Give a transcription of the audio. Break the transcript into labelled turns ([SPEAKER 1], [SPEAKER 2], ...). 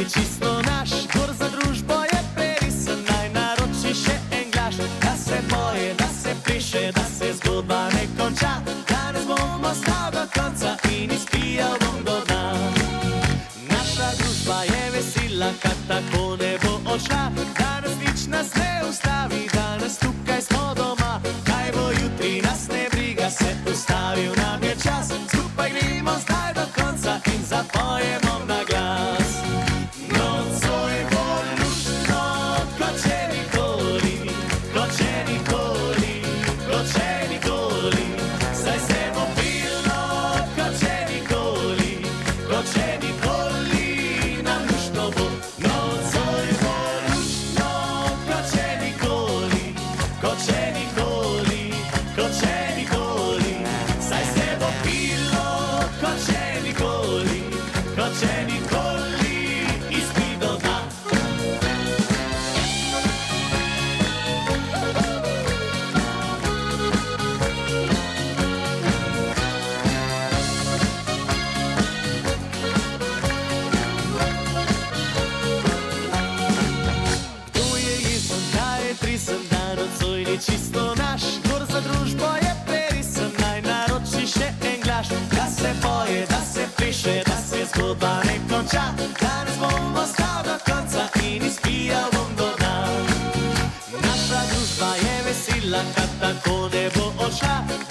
[SPEAKER 1] ni čisto naš, kdor za družbo je prerisan, naj naroči še en glaš, da se poje, da se piše, da se zgodba ne konča. Danes bom ostal do konca in izpijal bom do dna. Naša družba je vesela, kar tako ne bo odšla. Danes nič nas ne ustavi, danes tukaj smo doma. Kaj bo jutri, nas ne briga, se ustavil nam je čas. Skupaj gremo zdaj do konca in zapojemo na glas. Nocoj bo luštno, kot še nikoli, kot še nikoli, kot še nikoli. Zdaj se bo pilo, kot še nikoli, kot še nikoli. Nam luštno bo. Nocoj bo luštno, kot še nikoli, kot še nikoli, kot še nikoli. Zdaj se bo pilo, kot še nikoli, kot še nikoli. Izpij do dna. Kdo je jezen, kaj je trisen, da nocoj ni čisto naš, kdor za družbo je prerisan, naj naroči še en glaš, da se poje, da se piše, da se zgodba ne konča. Danes bom ostal do konca in izpijal bom do dna. Naša družba je vesela, kar tako ne bo odšla.